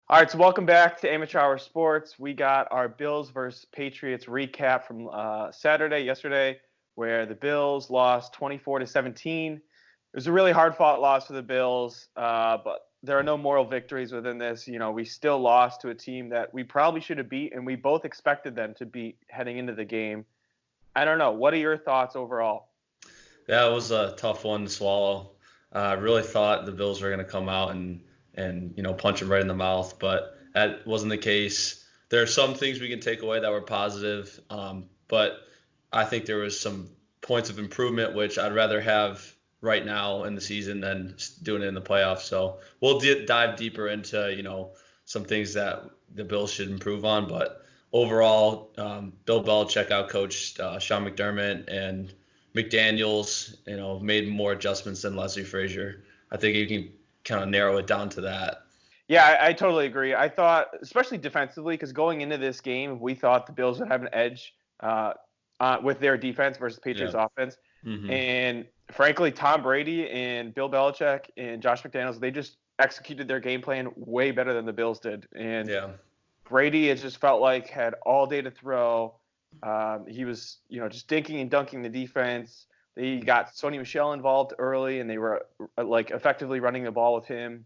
All right, so welcome back to Amateur Hour Sports. We got our Bills versus Patriots recap from yesterday, where the Bills lost 24-17. It was a really hard-fought loss for the Bills, but there are no moral victories within this. You know, we still lost to a team that we probably should have beat, and we both expected them to beat heading into the game. I don't know. What are your thoughts overall? Yeah, it was a tough one to swallow. I really thought the Bills were going to come out and punch him right in the mouth, but that wasn't the case. There are some things we can take away that were positive, but I think there was some points of improvement which I'd rather have right now in the season than doing it in the playoffs. So we'll dive deeper into some things that the Bills should improve on, but overall, Bill Belichick outcoached Sean McDermott and McDaniels, made more adjustments than Leslie Frazier. I think you can kind of narrow it down to that. Yeah, I totally agree. I thought, especially defensively, because going into this game, we thought the Bills would have an edge with their defense versus Patriots Yeah. offense. Hmm. And frankly, Tom Brady and Bill Belichick and Josh McDaniels, they just executed their game plan way better than the Bills did. And Yeah. Brady, it just felt like, had all day to throw. He was, just dinking and dunking the defense. They got Sony Michel involved early, and they were like effectively running the ball with him.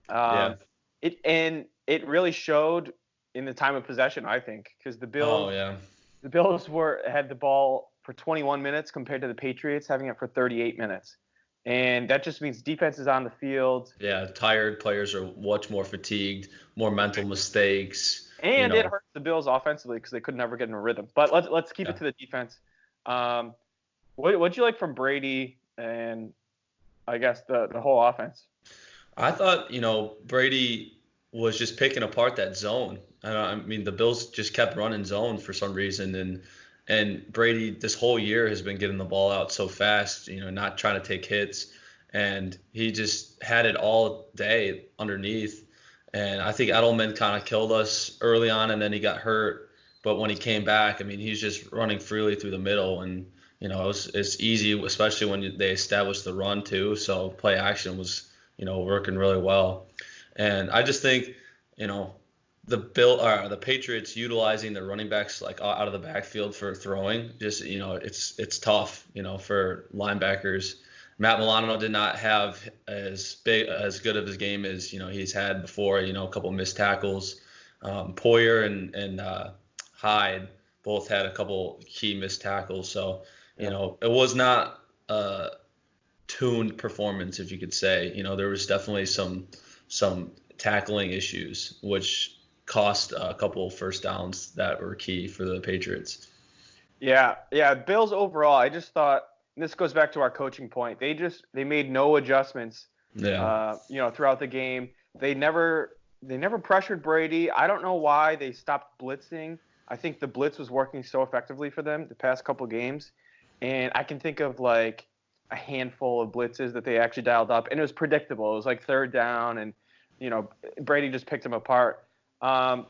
Yeah. Um, it really showed in the time of possession, I think, because the Oh, Bills yeah. the Bills had the ball for 21 minutes compared to the Patriots having it for 38 minutes, and that just means defense is on the field, Yeah. Tired players are much more fatigued, more mental mistakes. You and it know. hurts the Bills offensively because they could never get in a rhythm. But let's keep it Yeah. to the defense. Um, what'd you like from Brady and I guess the whole offense? I thought, Brady was just picking apart that zone. I mean, the Bills just kept running zone for some reason, and Brady this whole year has been getting the ball out so fast, not trying to take hits, and he just had it all day underneath. And I think Edelman kind of killed us early on, and then he got hurt. But when he came back, I mean, he's just running freely through the middle, and it's easy, especially when they established the run too. So play action was working really well. And I just think, you know, the Patriots utilizing their running backs like out of the backfield for throwing, just it's tough, for linebackers. Matt Milano did not have as good of his game as he's had before. A couple missed tackles. Poyer and Hyde both had a couple key missed tackles. So Yeah. it was not tuned performance, if you could say. There was definitely some tackling issues, which cost a couple first downs that were key for the Patriots. Yeah. Bills overall, I just thought, and this goes back to our coaching point. They made no adjustments, Yeah, throughout the game. They never pressured Brady. I don't know why they stopped blitzing. I think the blitz was working so effectively for them the past couple games, and I can think of like a handful of blitzes that they actually dialed up, and it was predictable. It was like third down, and Brady just picked them apart. Um,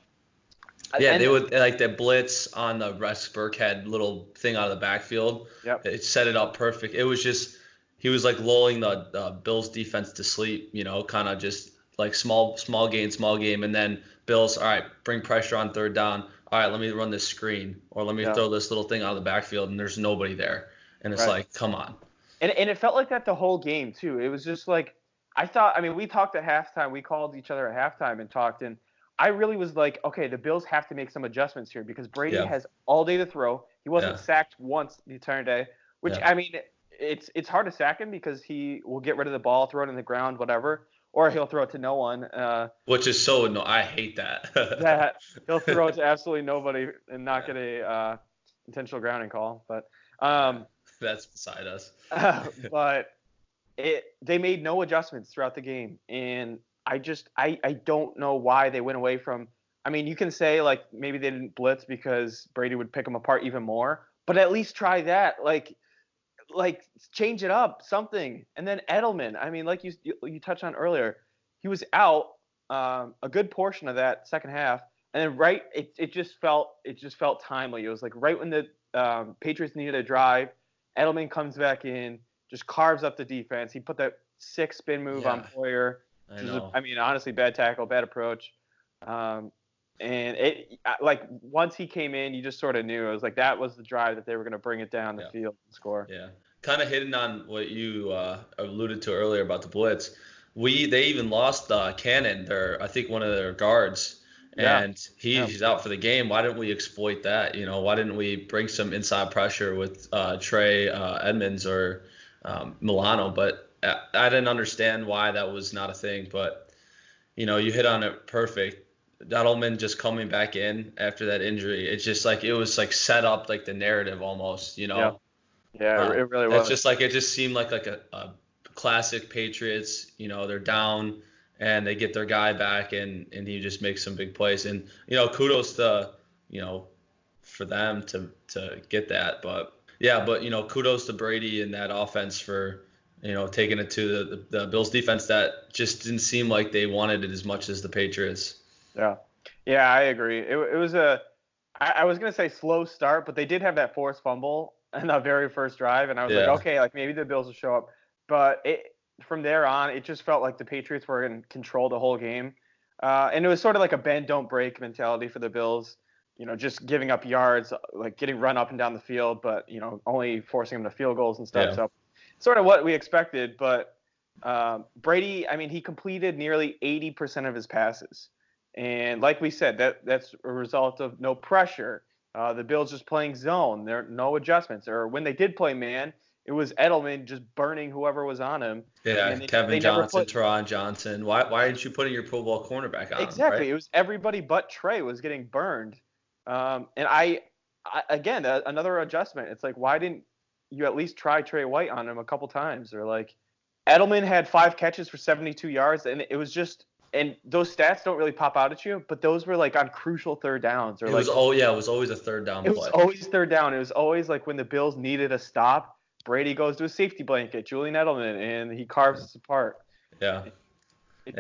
yeah, and they would like the blitz on the Rex Burkhead little thing out of the backfield. yep, It set it up perfect. It was just he was like lulling the Bills defense to sleep. Kind of just like small game, and then Bills, all right, bring pressure on third down. All right, let me run this screen or let me yeah, throw this little thing out of the backfield, and there's nobody there, and it's right. like, come on. And it felt like that the whole game too. It was just like I thought. I mean, we talked at halftime. We called each other at halftime and talked. And I really was like, okay, the Bills have to make some adjustments here because Brady Yeah, has all day to throw. He wasn't yeah, sacked once the entire day. Which yeah. I mean, it's hard to sack him because he will get rid of the ball, throw it in the ground, whatever, or he'll throw it to no one. Which is so no, I hate that. That he'll throw it to absolutely nobody and not get a intentional grounding call. But Yeah, um, that's beside us. but they made no adjustments throughout the game, and I don't know why they went away from. I mean, you can say like maybe they didn't blitz because Brady would pick them apart even more, but at least try that. Like change it up something. And then Edelman, I mean, like you touched on earlier, he was out a good portion of that second half, and then it just felt timely. It was like right when the Patriots needed a drive, Edelman comes back in, just carves up the defense. He put that sick spin move on Yeah, Poyer, I which was, know. I mean, honestly, bad tackle, bad approach. Um, and like once he came in, you just sort of knew it was like that was the drive that they were going to bring it down the Yeah. field and score. Yeah. Kind of hitting on what you alluded to earlier about the blitz. They even lost Cannon, I think one of their guards, Yeah, and yeah, he's out for the game. Why didn't we exploit that? Why didn't we bring some inside pressure with Trey Edmonds or Milano? But I didn't understand why that was not a thing. But you hit on it perfect. Edelman just coming back in after that injury, it's just like it was like set up like the narrative almost, you yeah, know. yeah. It really It's was. just like it just seemed like a classic Patriots. They're down and they get their guy back and he just makes some big plays. And kudos to you know for them to get that. But yeah, but kudos to Brady and that offense for taking it to the Bills defense that just didn't seem like they wanted it as much as the Patriots. Yeah, yeah, I agree. It was I was gonna say slow start, but they did have that forced fumble in the very first drive, and I was like, Yeah. okay, like maybe the Bills will show up. But from there on, it just felt like the Patriots were in control the whole game, and it was sort of like a bend don't break mentality for the Bills. Just giving up yards, like getting run up and down the field, but only forcing them to field goals and stuff. Yeah. So, sort of what we expected. But Brady, I mean, he completed nearly 80% of his passes. And like we said, that's a result of no pressure. The Bills just playing zone. There are no adjustments. Or when they did play man, it was Edelman just burning whoever was on him. Yeah, And Kevin they never Johnson, put Teron Johnson. Why didn't you put in your Pro Bowl cornerback on him, right? exactly. It was everybody but Trey was getting burned. And I again another adjustment. It's like why didn't you at least try Trey White on him a couple times? Or like Edelman had 5 catches for 72 yards, and it was just and those stats don't really pop out at you, but those were like on crucial third downs or It was like oh yeah, it was always a third down it was play. always third down. It was always like when the Bills needed a stop, Brady goes to a safety blanket, Julian Edelman, and he carves us apart. Yeah, It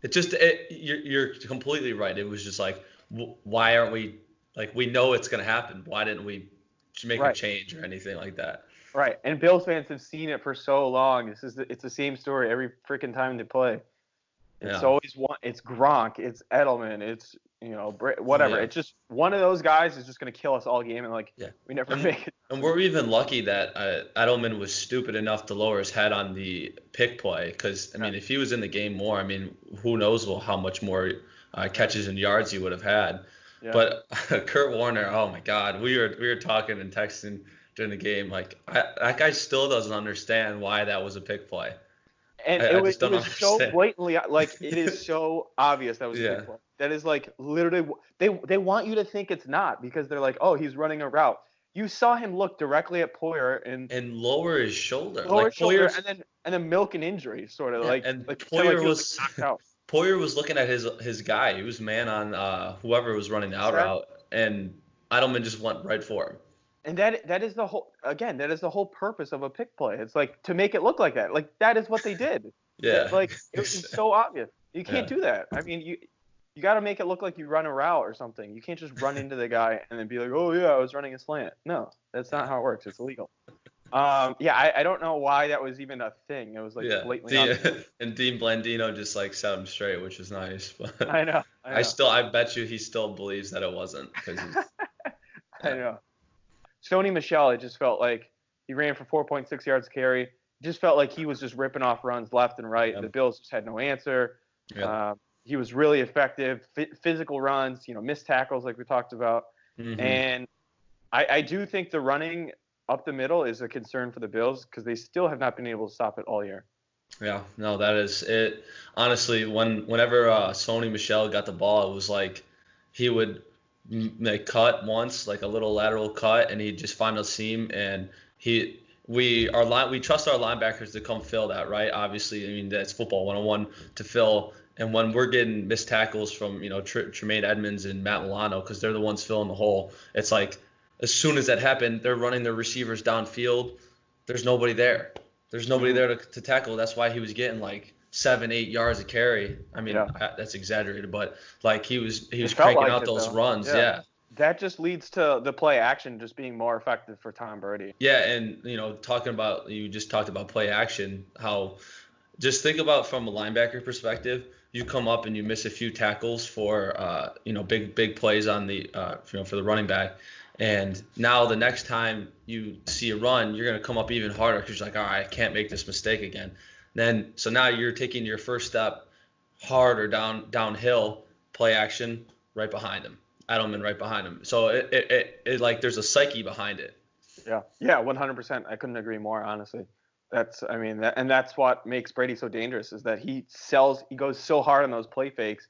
yeah. just You're completely right. It was just like, why aren't we like we know it's gonna happen? Why didn't we make a right, change or anything like that? right. And Bills fans have seen it for so long. It's the same story every freaking time they play. It's Yeah. always one. It's Gronk. It's Edelman. It's Oh whatever. yeah. It's just one of those guys is just gonna kill us all game, and like Yeah. we never And make it. and we're even lucky that Edelman was stupid enough to lower his head on the pick play because I Yeah, mean if he was in the game more, I mean who knows how much more catches and yards he would have had. yeah. But Kurt Warner, oh my God, we were talking and texting during the game. Like that guy still doesn't understand why that was a pick play. And I just it don't was so understand. blatantly like it is so obvious that was a Yeah, pick play. That is like literally they want you to think it's not because they're like, oh, he's running a route. You saw him look directly at Poyer and and lower his shoulder. lower Like shoulder, Poyer's, and then milk an injury, sort of yeah, and like pretend like Poyer he was like was knocked out. Poyer was looking at his guy. He was man on whoever was running the out Exactly. route, and Edelman just went right for him. And that is the whole again that is the whole purpose of a pick play. It's like to make it look like that. Like that is what they did. Yeah, Like it was so obvious. You can't yeah, do that. I mean, you got to make it look like you run a route or something. You can't just run into the guy and then be like, oh yeah, I was running a slant. No, that's not how it works. It's illegal. Yeah, I don't know why that was even a thing. It was like yeah. blatantly obvious. And Dean Blandino just like set him straight, which is nice. But I know, I know, I bet you he still believes that it wasn't because he's I know. Sony Michel, it just felt like he ran for 4.6 yards carry. It just felt like he was just ripping off runs left and right. yeah, The Bills just had no answer. yeah. He was really effective, physical runs, missed tackles like we talked about. Hmm. And I do think the running up the middle is a concern for the Bills because they still have not been able to stop it all year. Yeah, no, that is it. Honestly, whenever Sony Michel got the ball, it was like he would like cut once, like a little lateral cut, and he'd just find a seam, and we trust our linebackers to come fill that, right? Obviously, I mean that's football 101 to fill. And when we're getting missed tackles from Tremaine Edmonds and Matt Milano, because they're the ones filling the hole, it's like as soon as that happened, they're running their receivers downfield. There's nobody there. There's nobody Mhm. there to tackle. That's why he was getting like 7-8 yards of carry. I mean, Yeah. that's exaggerated, but like he was It felt cranking like out it, those though. runs. Yeah. Yeah. That just leads to the play action just being more effective for Tom Brady. Yeah, and talking about you just talked about play action, how just think about from a linebacker perspective, you come up and you miss a few tackles for big plays on the for the running back. And now the next time you see a run, you're going to come up even harder because you're like, all right, I can't make this mistake again. So now you're taking your first step hard or downhill, play action right behind him, Edelman right behind him. So it like there's a psyche behind it. Yeah, 100%. I couldn't agree more, honestly. That's what makes Brady so dangerous is that he goes so hard on those play fakes,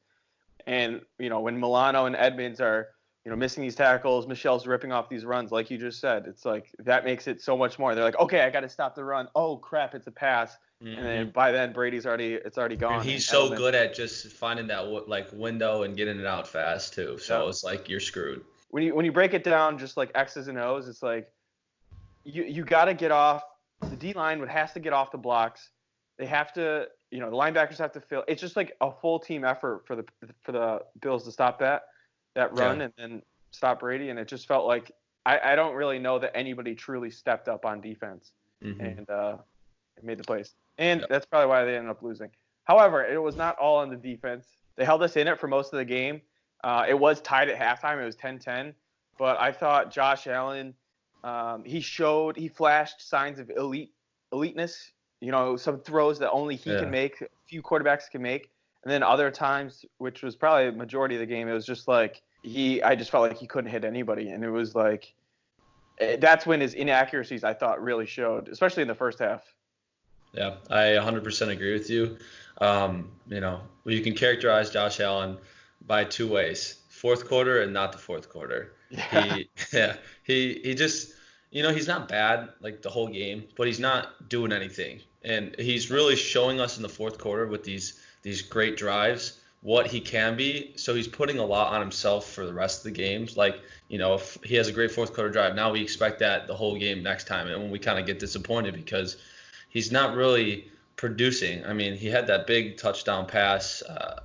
and when Milano and Edmonds are missing these tackles, Michel's ripping off these runs, like you just said, it's like that makes it so much more. They're like, okay, I got to stop the run. Oh crap, it's a pass, and then by then Brady's already gone. And he's so good at just finding that window and getting it out fast too. So it's like you're screwed. When you break it down, just like X's and O's, it's like you got to get off. The D line has to get off the blocks. They have to, the linebackers have to fill. It's just like a full team effort for the Bills to stop that run and then stop Brady. And it just felt like I don't really know that anybody truly stepped up on defense and made the plays. And that's probably why they ended up losing. However, it was not all on the defense. They held us in it for most of the game. It was tied at halftime. It was 10-10. But I thought Josh Allen. He flashed signs of eliteness, some throws that only he can make, a few quarterbacks can make. And then other times, which was probably the majority of the game, it was just like I just felt like he couldn't hit anybody. And it was like, that's when his inaccuracies, I thought, really showed, especially in the first half. Yeah, I 100% agree with you. You can characterize Josh Allen by two ways: fourth quarter and not the fourth quarter. Yeah. He just, he's not bad like the whole game, but he's not doing anything. And he's really showing us in the fourth quarter with these great drives what he can be. So he's putting a lot on himself for the rest of the games. Like, if he has a great fourth quarter drive, now we expect that the whole game next time. And when we kind of get disappointed because he's not really producing. I mean, he had that big touchdown pass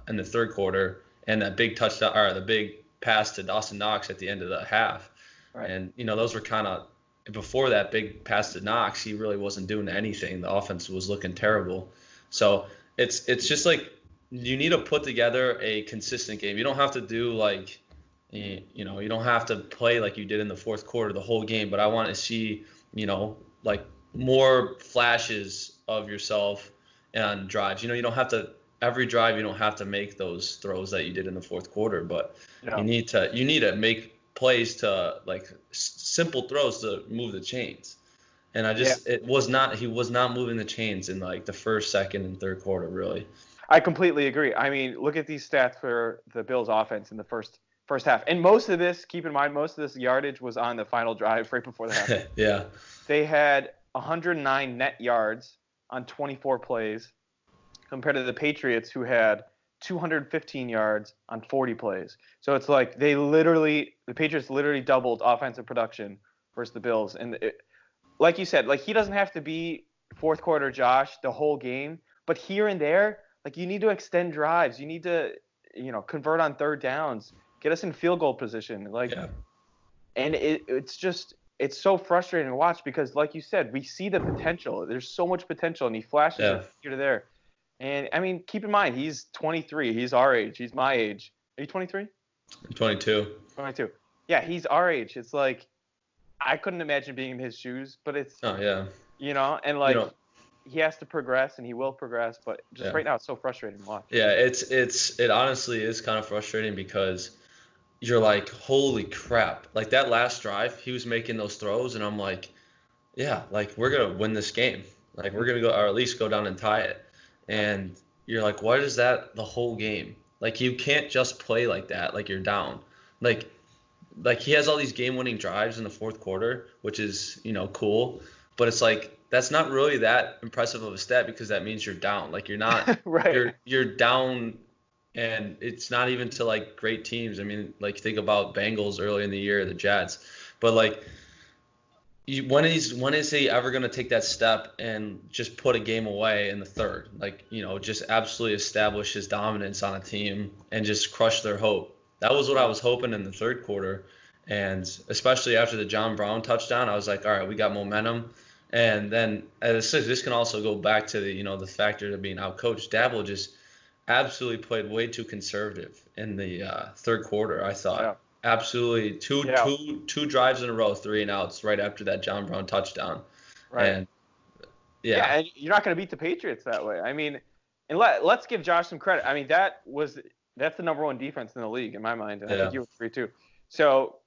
in the third quarter and that big touchdown or the big pass to Dawson Knox at the end of the half. Right. And, those were kind of before that big pass to Knox, he really wasn't doing anything. The offense was looking terrible. So it's just like you need to put together a consistent game. You don't have to do like, you don't have to play like you did in the fourth quarter the whole game. But I want to see, like more flashes of yourself and drives. You don't have to every drive. You don't have to make those throws that you did in the fourth quarter, but you need to make plays to like simple throws to move the chains. And he was not moving the chains in like the first, second, and third quarter really. I completely agree. I mean, look at these stats for the Bills offense in the first half. And keep in mind, most of this yardage was on the final drive right before the half. Yeah. They had 109 net yards on 24 plays compared to the Patriots, who had 215 yards on 40 plays. So it's like the Patriots literally doubled offensive production versus the Bills. And like you said, like he doesn't have to be fourth quarter Josh the whole game, but here and there, like you need to extend drives. You need to, convert on third downs, get us in field goal position. And it's so frustrating to watch because, like you said, we see the potential. There's so much potential, and he flashes it here to there. And, I mean, keep in mind, he's 23. He's our age. He's my age. Are you 23? I'm 22. 22. Yeah, he's our age. It's like I couldn't imagine being in his shoes, but it's and like he has to progress and he will progress, but just right now it's so frustrating to watch. Yeah, it honestly is kind of frustrating because you're like, holy crap. Like that last drive, he was making those throws and I'm like, yeah, like we're going to win this game. Like we're going to go or at least go down and tie it. And you're like, what is that the whole game? Like you can't just play like that, like you're down. Like he has all these game-winning drives in the fourth quarter, which is, cool. But it's like that's not really that impressive of a stat because that means you're down. Like you're not right. You're down, and it's not even to like great teams. I mean, like think about Bengals early in the year, the Jets. But like when is he ever going to take that step and just put a game away in the third? Like, just absolutely establish his dominance on a team and just crush their hope. That was what I was hoping in the third quarter. And especially after the John Brown touchdown, I was like, all right, we got momentum. And then this can also go back to the, the factor of being outcoached. Dabo just, absolutely played way too conservative in the third quarter, I Yeah. thought. Absolutely, Yeah. two drives in a row, 3-and-outs right after that John Brown touchdown. Right. And Yeah, yeah, and you're not going to beat the Patriots that way. I mean, and let's give Josh some credit. I mean, that's the number one defense in the league in my mind, and I think yeah, you would agree too. So,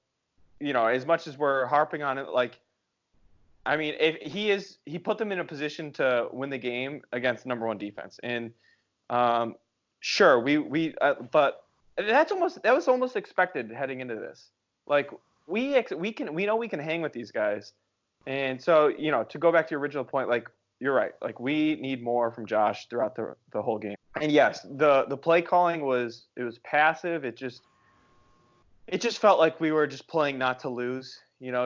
as much as we're harping on it, like, I mean, if he put them in a position to win the game against the number one defense, and um, sure, but that was almost expected heading into this. Like, we know we can hang with these guys, and so to go back to your original point, like you're right, like we need more from Josh throughout the whole game. And yes, the play calling was passive. It just felt like we were just playing not to lose,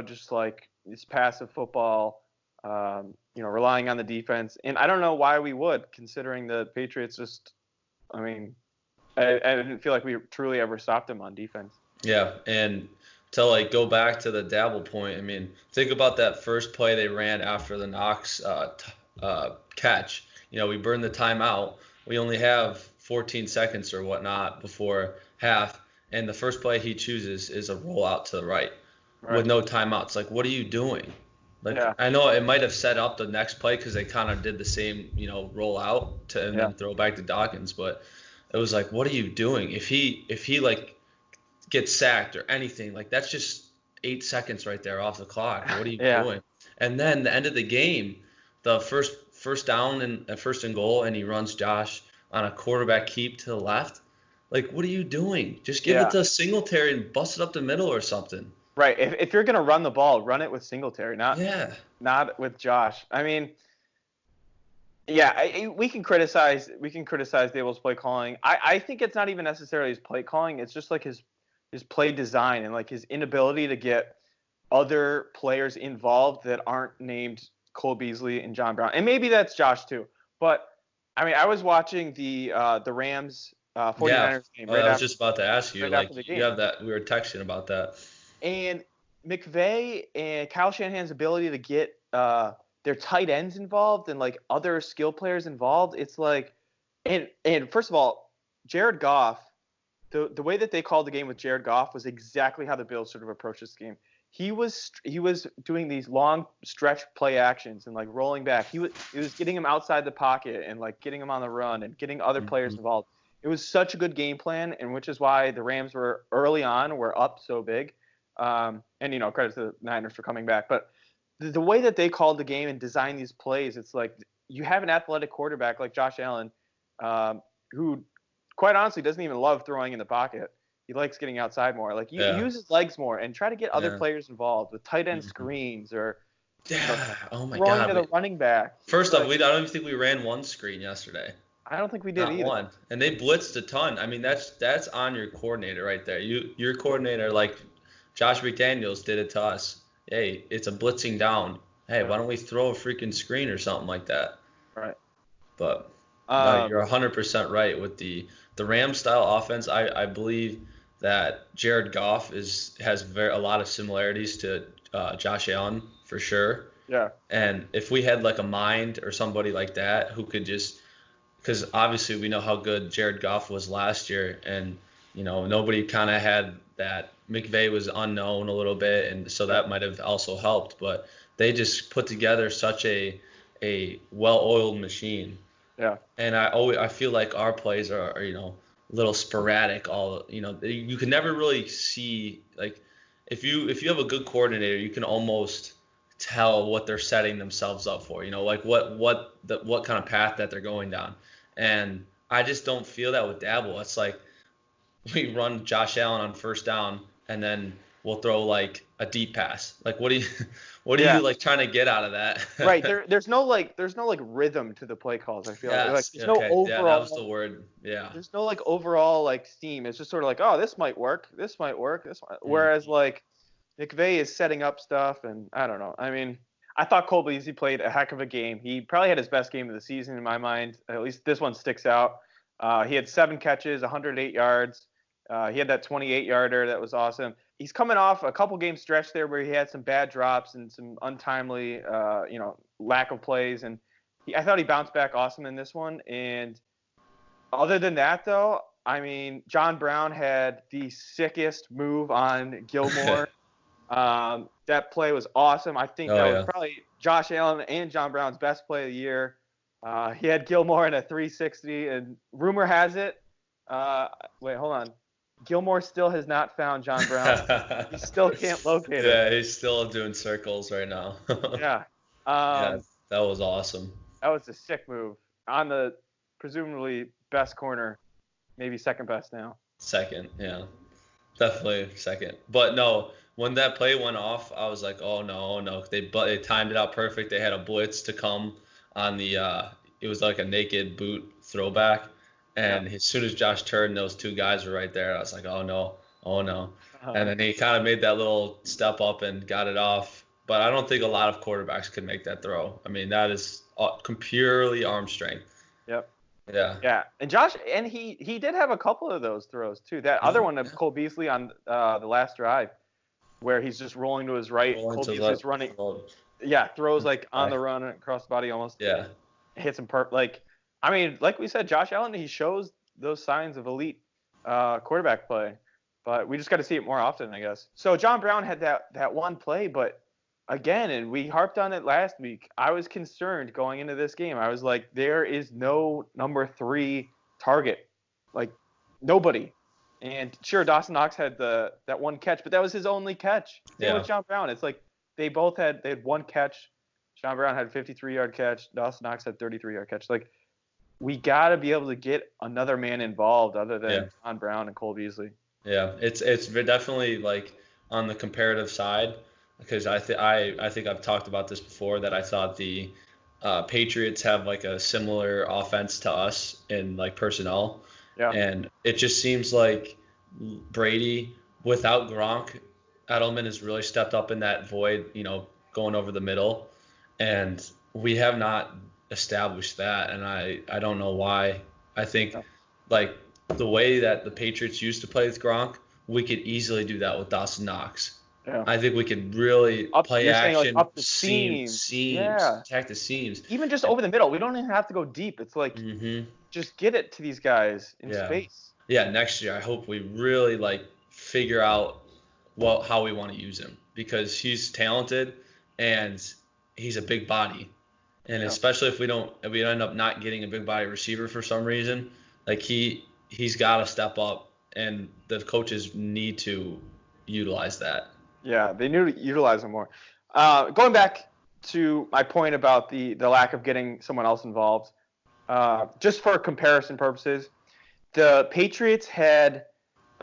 just like it's passive football, relying on the defense. And I don't know why we would, considering the Patriots just, I mean, I didn't feel like we truly ever stopped them on defense. yeah. And to like go back to the Dabble point, I mean, think about that first play they ran after the Knox catch. We burned the timeout. We only have 14 seconds or whatnot before half, and the first play he chooses is a rollout to the right with Right. no timeouts. Like, what are you doing? Like, Yeah. I know it might have set up the next play because they kind of did the same, roll out to and Yeah. then throw back to Dawkins, but it was like, what are you doing? If he like gets sacked or anything, like that's just 8 seconds right there off the clock. What are you Yeah. doing? And then the end of the game, the first down and first and goal, and he runs Josh on a quarterback keep to the left. Like, what are you doing? Just give it Yeah. to Singletary and bust it up the middle or something. Right. If you're gonna run the ball, run it with Singletary, Yeah. not with Josh. I mean, yeah, we can criticize Dable's play calling. I think it's not even necessarily his play calling. It's just like his play design and like his inability to get other players involved that aren't named Cole Beasley and John Brown. And maybe that's Josh too. But I mean, I was watching the Rams Yeah. 49ers game I was just about to ask you, right like, after the you game. have that, we were texting about that. And McVay and Kyle Shanahan's ability to get their tight ends involved and like other skill players involved, it's like, and first of all, Jared Goff, the way that they called the game with Jared Goff was exactly how the Bills sort of approached this game. He was doing these long stretch play actions and like rolling back. He was getting him outside the pocket and like getting him on the run and getting other players Mhm. involved. It was such a good game plan, and which is why the Rams were up so big. And credit to the Niners for coming back. But the way that they called the game and designed these plays, it's like you have an athletic quarterback like Josh Allen, who quite honestly doesn't even love throwing in the pocket. He likes getting outside more. Like you Yeah. use his legs more and try to get other Yeah. players involved with tight end Mhm. screens or you know Yeah. Oh my throwing to God. the running back. It's First off, like I don't even think we ran one screen yesterday. I don't think we did Not either. one. And they blitzed a ton. I mean, that's on your coordinator right there. Your coordinator, like Josh McDaniels did it to us. Hey, it's a blitzing down. Hey, Yeah, why don't we throw a freaking screen or something like that? right. But no, Um, you're 100% right with the Rams style offense. I believe that Jared Goff has a lot of similarities to Josh Allen for sure. yeah, And if we had like a mind or somebody like that who could just, because obviously we know how good Jared Goff was last year, and nobody kind of had that. McVay was unknown a little bit, and so yeah, that might have also helped. But they just put together such a well-oiled machine, yeah, and I feel like our plays are a little sporadic. You can never really see, like, if you have a good coordinator, you can almost tell what they're setting themselves up for. Like what kind of path that they're going down. And I just don't feel that with Dabble. It's like we run Josh Allen on first down, and then we'll throw like a deep pass. Like, what do you what are you yeah. like trying to get out of Right. that? There's no like rhythm to the play calls. I feel like Yes. there's no Okay. Yeah, that was the overall word. Yeah. there's no like overall like theme. It's just sort of like, oh, this might work, this might work, this might. Mm. Whereas like McVay is setting up stuff, and I don't know. I mean, I thought Cole Beasley played a heck of a game. He probably had his best game of the season in my mind. At least this one sticks out. He had 7 catches, 108 yards. He had that 28-yarder that was awesome. He's coming off a couple game stretch there where he had some bad drops and some untimely, lack of plays, and I thought he bounced back awesome in this one. And Other than that, though, I mean, John Brown had the sickest move on Gilmore. That play was awesome. I think Oh that was yeah. probably Josh Allen and John Brown's best play of the year. He had Gilmore in a 360, and rumor has it. Wait, hold on. Gilmore still has not found John Brown. He still can't locate him. Yeah, he's still doing circles right now. Yeah. Yeah, Um, that was awesome. that was a sick move on the presumably best corner, maybe second best now. Second, yeah. Definitely second. But no, when that play went off, I was like, oh no, oh no. They timed it out perfect. They had a blitz to come on the it was like a naked boot throwback. Yeah. And as soon as Josh turned, those two guys were right there. I was like, oh no, oh no. And Uh, then he kind of made that little step up and got it off. But I don't think a lot of quarterbacks could make that throw. I mean, that is purely arm strength. yep. Yeah. Yeah, and Josh, and he did have a couple of those throws too. That other one of Yeah. Cole Beasley on the last drive, where he's just rolling to his right. Rolling Cole to Beasley's the running. left. Yeah, throws like on the run across the body, almost Yeah. hits him like, I mean, like we said, Josh Allen, he shows those signs of elite quarterback play, but we just got to see it more often, I guess. So John Brown had that one play, but again, and we harped on it last week. I was concerned going into this game. I was like, there is no number 3 target, like nobody. And sure, Dawson Knox had that one catch, but that was his only catch. Same Yeah. with John Brown. It's like they had one catch. John Brown had a 53-yard catch. Dawson Knox had 33-yard catch. Like, we got to be able to get another man involved other than John Brown and Cole Beasley. Yeah, it's definitely like on the comparative side because I think I've talked about this before that I thought the Patriots have like a similar offense to us in like personnel, Yeah. and it just seems like Brady without Gronk, Edelman has really stepped up in that void, going over the middle, and we have not established that, and I don't know why. I think Yeah. like the way that the Patriots used to play with Gronk, we could easily do that with Dawson Knox. Yeah. I think we could really play you're saying, action, like, up the seams. Yeah. attack the seams. Even just over the middle. We don't even have to go deep. It's like, just get it to these guys in space. Yeah, next year I hope we really like figure out how we want to use him because he's talented and he's a big body. And especially if we end up not getting a big body receiver for some reason, like he's got to step up, and the coaches need to utilize that. Yeah, they need to utilize him more. Going back to my point about the lack of getting someone else involved, just for comparison purposes, the Patriots had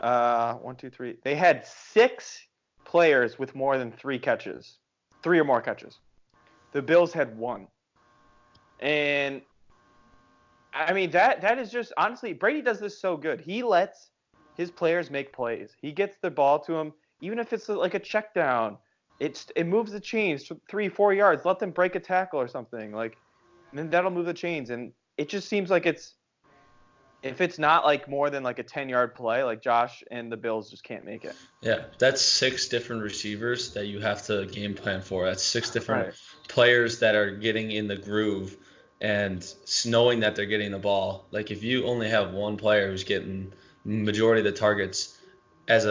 they had 6 players with more than 3 or more catches. The Bills had 1. And I mean, that is just, honestly, Brady does this so good. He lets his players make plays. He gets the ball to him, even if it's like a check down. It moves the chains 3-4 yards. Let them break a tackle or something. Like, and then that'll move the chains. And it just seems like if it's not like more than like a 10-yard play, like Josh and the Bills just can't make it. Yeah, that's 6 different receivers that you have to game plan for. That's 6 different players that are getting in the groove and knowing that they're getting the ball. Like if you only have one player who's getting majority of the targets, as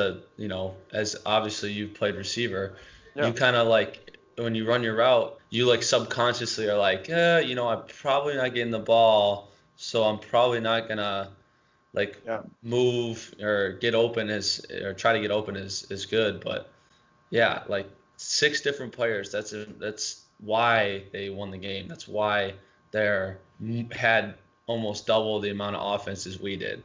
obviously you've played receiver, you kind of like when you run your route, you like subconsciously are like, I'm probably not getting the ball, so I'm probably not gonna move or get open or try to get open is good. But yeah, like 6 different players. That's why they won the game. That's why they had almost double the amount of offense as we did.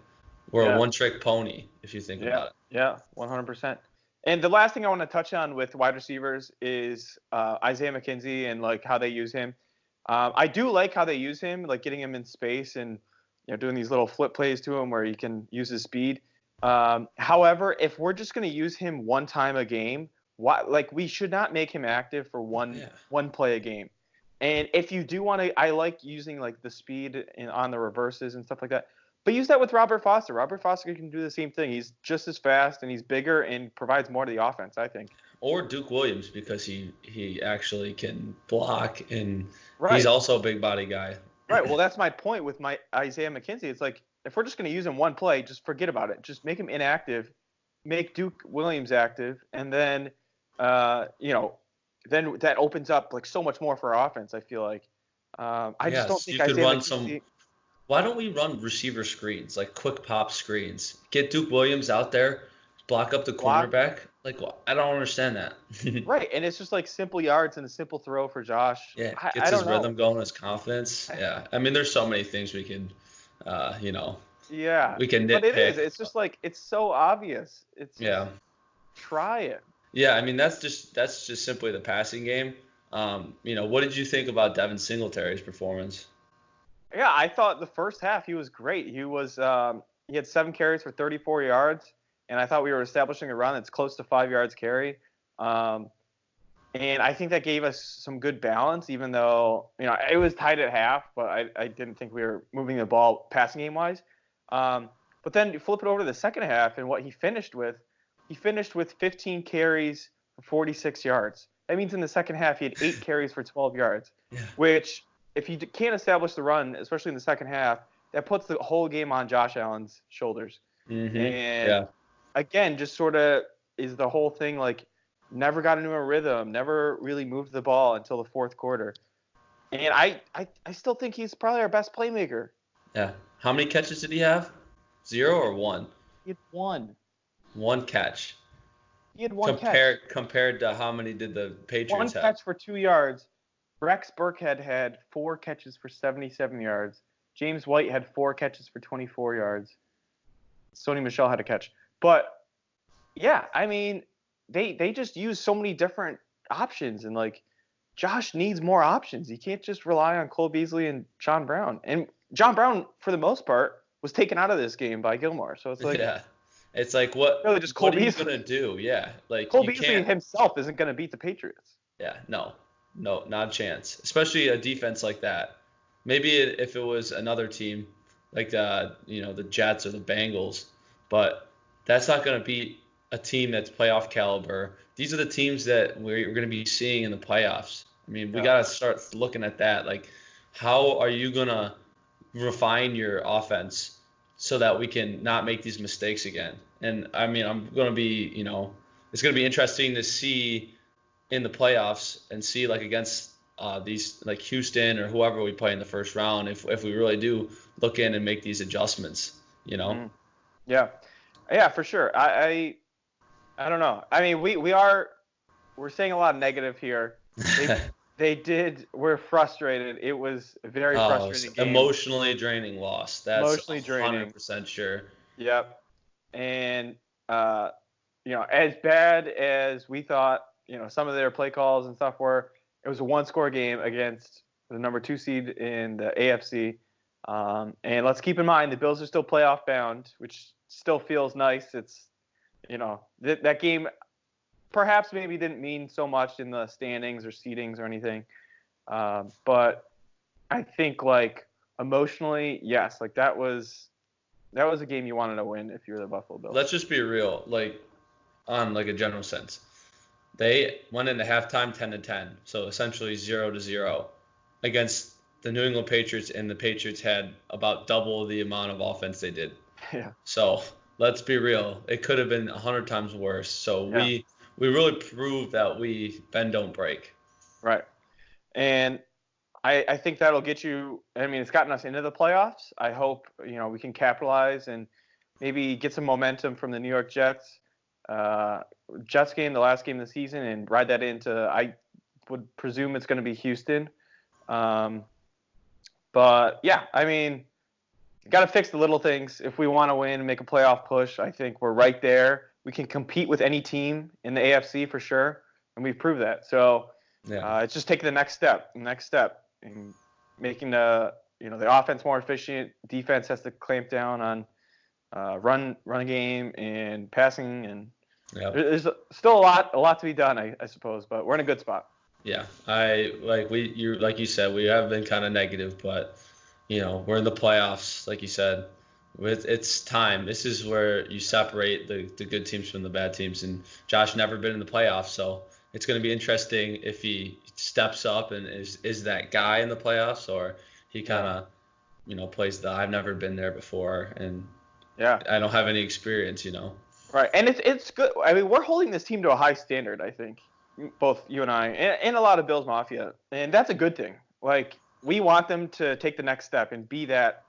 We're a one-trick pony if you think about it. Yeah, 100%. And the last thing I want to touch on with wide receivers is Isaiah McKenzie and like how they use him. I do like how they use him, like getting him in space and doing these little flip plays to him where he can use his speed. However, if we're just going to use him one time a game, we should not make him active for one play a game. And if you do want to, I like using like the speed on the reverses and stuff like that. But use that with Robert Foster. Robert Foster can do the same thing. He's just as fast and he's bigger and provides more to the offense, I think. Or Duke Williams because he actually can block and he's also a big body guy. Right. Well, that's my point with my Isaiah McKenzie. It's like if we're just going to use him one play, just forget about it. Just make him inactive, make Duke Williams active, and then, then that opens up like so much more for our offense. I feel like. I just don't Yes, think you could Isaiah run some. McKenzie. Why don't we run receiver screens, like quick pop screens? Get Duke Williams out there, block up the Block. cornerback. Like, I don't understand that. Right, and it's just like simple yards and a simple throw for Josh. Yeah, I gets his don't know. rhythm going, his confidence. Yeah, I mean, there's so many things we can, you know, Yeah, we can but it is. nitpick. It's just like it's so obvious. It's just Yeah, try it. yeah. I mean, that's just simply the passing game. What did you think about Devin Singletary's performance? Yeah, I thought the first half he was great. He had 7 carries for 34 yards, and I thought we were establishing a run that's close to 5 yards carry. Um, and I think that gave us some good balance, even though it was tied at half, but I didn't think we were moving the ball passing game wise. But then you flip it over to the second half, and what he finished with 15 carries for 46 yards. That means in the second half he had 8 carries for 12 yards, Yeah. which if you can't establish the run, especially in the second half, that puts the whole game on Josh Allen's shoulders. And Yeah. again, just sort of is the whole thing like never got into a rhythm, never really moved the ball until the fourth quarter. And I still think he's probably our best playmaker. Yeah. How many catches did he have? 0 or 1? He had one. One catch. He had one catch. Compared to how many did the One Patriots have? catch for 2 yards. Rex Burkhead had 4 catches for 77 yards. James White had 4 catches for 24 yards. Sony Michel had a catch. But yeah, I mean, they just use so many different options, and like Josh needs more options. You can't just rely on Cole Beasley and John Brown. And John Brown, for the most part, was taken out of this game by Gilmore. So it's like Yeah. It's like what really just Cole what are you Beasley. gonna do? Yeah. Like Cole you Beasley can't. himself isn't going to beat the Patriots. Yeah. No. No. Not a chance. Especially a defense like that. Maybe if it was another team like the Jets or the Bengals, but that's not gonna beat a team that's playoff caliber. These are the teams that we're gonna be seeing in the playoffs. I mean, we Yeah. gotta start looking at that. Like, how are you gonna refine your offense so that we can not make these mistakes again? And I mean, it's gonna be interesting to see in the playoffs and see like against these like Houston or whoever we play in the first round if we really do look in and make these adjustments. Mm. Yeah, for sure. I don't know. I mean, we're saying a lot of negative here. We're frustrated. It was a very frustrating game. Emotionally draining loss. That's Emotionally draining. 100% sure. Yep. And as bad as we thought, some of their play calls and stuff were, it was a one-score game against the number 2 seed in the AFC. And let's keep in mind the Bills are still playoff bound, which still feels nice. It's that game perhaps maybe didn't mean so much in the standings or seedings or anything, but I think like emotionally, yes, like that was a game you wanted to win if you're the Buffalo Bills. Let's just be real, like on like a general sense. They went into halftime 10-10, so essentially 0-0 against the New England Patriots, and the Patriots had about double the amount of offense they did. Yeah. So let's be real. It could have been 100 times worse. So Yeah. we really proved that we bend don't break. Right. And I think that'll get you. I mean, it's gotten us into the playoffs. I hope we can capitalize and maybe get some momentum from the New York Jets. Jets game, the last game of the season, and ride that into. I would presume it's going to be Houston. But yeah, I mean, got to fix the little things if we want to win and make a playoff push. I think we're right there. We can compete with any team in the AFC for sure, and we've proved that. So it's just taking the next step, and making the offense more efficient. Defense has to clamp down on run game and passing, and there's still a lot to be done, I suppose, but we're in a good spot. Yeah, like you said, we have been kind of negative, but we're in the playoffs, like you said. It's time. This is where you separate the good teams from the bad teams, and Josh never been in the playoffs, so it's going to be interesting if he steps up and is that guy in the playoffs, or he kind of place that I've never been there before, and Yeah. I don't have any experience. Right, and it's good. I mean, we're holding this team to a high standard. I think both you and I, and a lot of Bills Mafia, and that's a good thing. Like we want them to take the next step and be that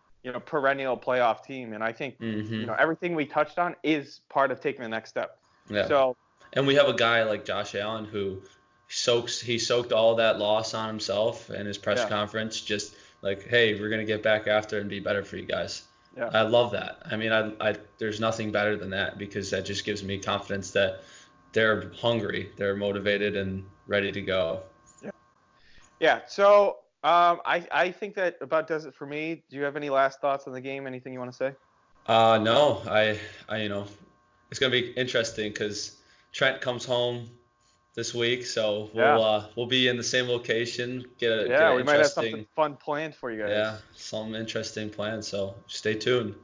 perennial playoff team. And I think Hmm. everything we touched on is part of taking the next step. Yeah. So And we have a guy like Josh Allen who he soaked all that loss on himself in his press yeah, conference, just like, hey, we're gonna get back after and be better for you guys. yeah, I love that. I mean, I there's nothing better than that, because that just gives me confidence that they're hungry, they're motivated and ready to go. yeah, yeah. So I think that about does it for me. Do you have any last thoughts on the game? Anything you want to say? No, it's gonna be interesting because Trent comes home this week, so Yeah, we'll be in the same location, get yeah. an We might have something interesting, fun planned for you yeah, guys. some interesting plans. So stay tuned.